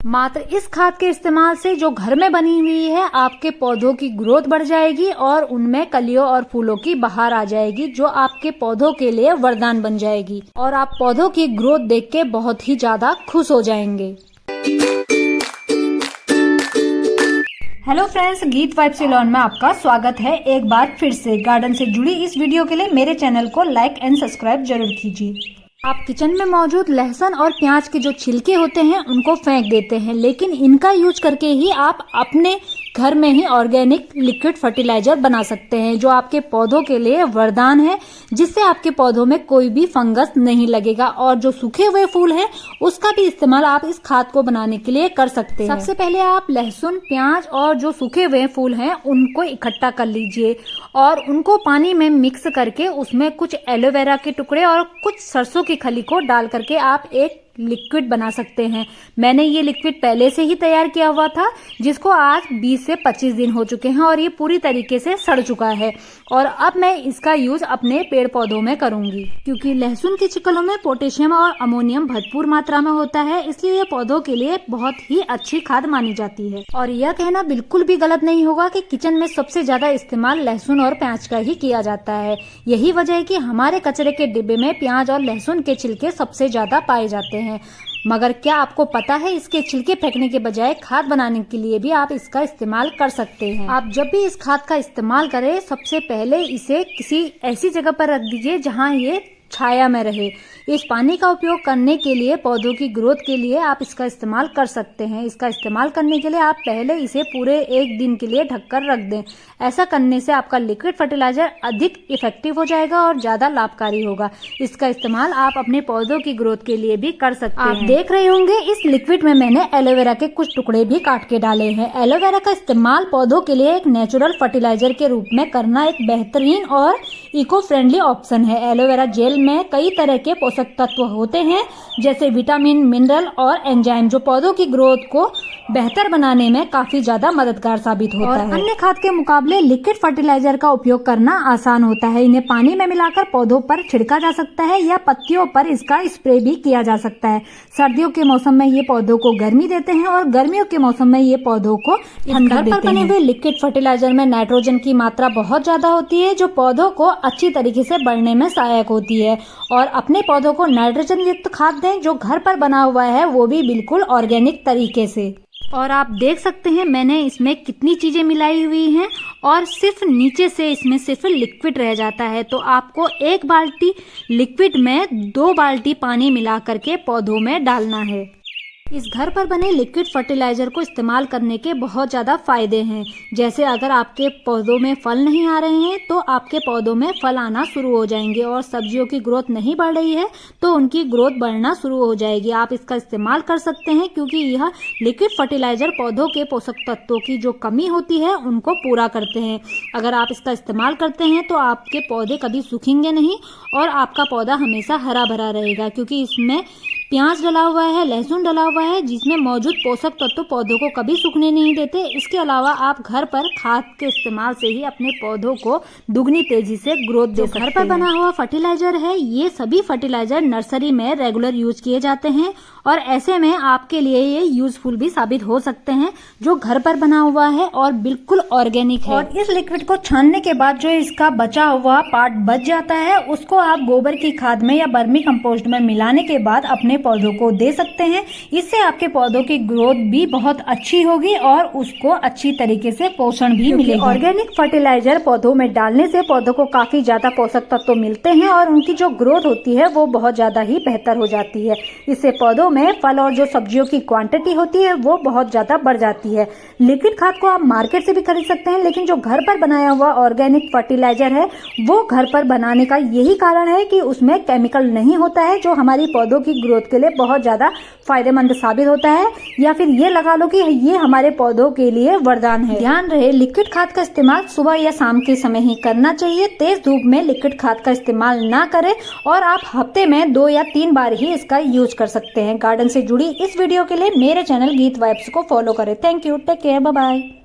मात्र इस खाद के इस्तेमाल से जो घर में बनी हुई है आपके पौधों की ग्रोथ बढ़ जाएगी और उनमें कलियों और फूलों की बहार आ जाएगी, जो आपके पौधों के लिए वरदान बन जाएगी और आप पौधों की ग्रोथ देख के बहुत ही ज्यादा खुश हो जाएंगे। हेलो फ्रेंड्स, गीत वाइब्स लॉन में आपका स्वागत है एक बार फिर से। गार्डन से जुड़ी इस वीडियो के लिए मेरे चैनल को लाइक एंड सब्सक्राइब जरूर कीजिए। आप किचन में मौजूद लहसुन और प्याज के जो छिलके होते हैं उनको फेंक देते हैं, लेकिन इनका यूज करके ही आप अपने घर में ही ऑर्गेनिक लिक्विड फर्टिलाइजर बना सकते हैं, जो आपके पौधों के लिए वरदान है, जिससे आपके पौधों में कोई भी फंगस नहीं लगेगा। और जो सूखे हुए फूल हैं उसका भी इस्तेमाल आप इस खाद को बनाने के लिए कर सकते हैं। सबसे पहले आप लहसुन, प्याज और जो सूखे हुए फूल हैं उनको इकट्ठा कर लीजिए और उनको पानी में मिक्स करके उसमें कुछ एलोवेरा के टुकड़े और कुछ सरसों की खली को डाल करके आप एक लिक्विड बना सकते हैं। मैंने ये लिक्विड पहले से ही तैयार किया हुआ था, जिसको आज 20 से 25 दिन हो चुके हैं और ये पूरी तरीके से सड़ चुका है और अब मैं इसका यूज अपने पेड़ पौधों में करूंगी, क्योंकि लहसुन की छिकलों में पोटेशियम और अमोनियम भरपूर मात्रा में होता है, इसलिए ये पौधों के लिए बहुत ही अच्छी खाद मानी जाती है। और यह कहना बिल्कुल भी गलत नहीं होगा कि किचन में सबसे ज्यादा इस्तेमाल लहसुन और प्याज का ही किया जाता है। यही वजह है कि हमारे कचरे के डिब्बे में प्याज और लहसुन के छिलके सबसे ज्यादा पाए जाते हैं। मगर क्या आपको पता है, इसके छिलके फेंकने के बजाय खाद बनाने के लिए भी आप इसका इस्तेमाल कर सकते हैं। आप जब भी इस खाद का इस्तेमाल करें, सबसे पहले इसे किसी ऐसी जगह पर रख दीजिए जहां ये छाया में रहे। इस पानी का उपयोग करने के लिए पौधों की ग्रोथ के लिए आप इसका इस्तेमाल कर सकते हैं। इसका इस्तेमाल करने के लिए आप पहले इसे पूरे एक दिन के लिए ढककर रख दें। ऐसा करने से आपका लिक्विड फर्टिलाइजर अधिक इफेक्टिव हो जाएगा और ज्यादा लाभकारी होगा। इसका इस्तेमाल आप अपने पौधों की ग्रोथ के लिए भी कर सकते हैं। आप देख रहे होंगे इस लिक्विड में मैंने एलोवेरा के कुछ टुकड़े भी काट के डाले हैं। एलोवेरा का इस्तेमाल पौधों के लिए एक नेचुरल फर्टिलाइजर के रूप में करना एक बेहतरीन और इको फ्रेंडली ऑप्शन है। एलोवेरा जेल में कई तरह के पोषक तत्व होते हैं, जैसे विटामिन, मिनरल और एंजाइम, जो पौधों की ग्रोथ को बेहतर बनाने में काफी ज्यादा मददगार साबित होता है। अन्य खाद के मुकाबले लिक्विड फर्टिलाइजर का उपयोग करना आसान होता है। इन्हें पानी में मिलाकर पौधों पर छिड़का जा सकता है या पत्तियों पर इसका स्प्रे भी किया जा सकता है। सर्दियों के मौसम में ये पौधों को गर्मी देते हैं और गर्मियों के मौसम में ये पौधों को ठंडक देते हैं। घर पर बने हुए लिक्विड फर्टिलाइजर में नाइट्रोजन की मात्रा बहुत ज्यादा होती है, जो पौधों को अच्छी तरीके से बढ़ने में सहायक होती है। और अपने पौधों को नाइट्रोजन युक्त खाद दें, जो घर पर बना हुआ है, वो भी बिल्कुल ऑर्गेनिक तरीके से। और आप देख सकते हैं मैंने इसमें कितनी चीजें मिलाई हुई हैं और सिर्फ नीचे से इसमें सिर्फ लिक्विड रह जाता है। तो आपको एक बाल्टी लिक्विड में 2 बाल्टी पानी मिला करके पौधों में डालना है। इस घर पर बने लिक्विड फर्टिलाइजर को इस्तेमाल करने के बहुत ज़्यादा फायदे हैं। जैसे अगर आपके पौधों में फल नहीं आ रहे हैं तो आपके पौधों में फल आना शुरू हो जाएंगे, और सब्जियों की ग्रोथ नहीं बढ़ रही है तो उनकी ग्रोथ बढ़ना शुरू हो जाएगी। आप इसका इस्तेमाल कर सकते हैं, क्योंकि यह लिक्विड फर्टिलाइजर पौधों के पोषक तत्वों की जो कमी होती है उनको पूरा करते हैं। अगर आप इसका इस्तेमाल करते हैं तो आपके पौधे कभी सूखेंगे नहीं और आपका पौधा हमेशा हरा भरा रहेगा, क्योंकि इसमें प्याज डला हुआ है, लहसुन डला हुआ है, जिसमें मौजूद पोषक तत्व पौधों को कभी सूखने नहीं देते। इसके अलावा आप घर पर खाद के इस्तेमाल से ही अपने पौधों को दुगनी तेजी से ग्रोथ दे सकते हैं। घर पर बना हुआ फर्टिलाइजर है, ये सभी फर्टिलाइजर नर्सरी में रेगुलर यूज किए जाते हैं और ऐसे में आपके लिए ये यूजफुल भी साबित हो सकते हैं, जो घर पर बना हुआ है और बिल्कुल ऑर्गेनिक है। और इस लिक्विड को छानने के बाद जो इसका बचा हुआ पार्ट बच जाता है, उसको आप गोबर की खाद में या वर्मी कंपोस्ट में मिलाने के बाद अपने पौधों को दे सकते हैं। इससे आपके पौधों की ग्रोथ भी बहुत अच्छी होगी और उसको अच्छी तरीके से पोषण भी मिलेगा। ऑर्गेनिक फर्टिलाइजर पौधों में डालने से पौधों को काफी ज्यादा पोषक तत्व मिलते हैं और उनकी जो ग्रोथ होती है वो बहुत ज्यादा ही बेहतर हो जाती है। इससे पौधों में फल और जो सब्जियों की क्वांटिटी होती है वो बहुत ज्यादा बढ़ जाती है। लिक्विड खाद को आप मार्केट से भी खरीद सकते हैं, लेकिन जो घर पर बनाया हुआ ऑर्गेनिक फर्टिलाइजर है वो घर पर बनाने का यही कारण है कि उसमें केमिकल नहीं होता है, जो हमारी पौधों की ग्रोथ के लिए बहुत ज्यादा फायदेमंद साबित होता है। या फिर ये लगा लो कि ये हमारे पौधों के लिए वरदान है। ध्यान रहे, लिक्विड खाद का इस्तेमाल सुबह या शाम के समय ही करना चाहिए। तेज धूप में लिक्विड खाद का इस्तेमाल ना करें और आप हफ्ते में 2 या 3 बार ही इसका यूज कर सकते हैं। गार्डन से जुड़ी इस वीडियो के लिए मेरे चैनल गीत वाइब्स को फॉलो करें। Thank you, take care, bye bye.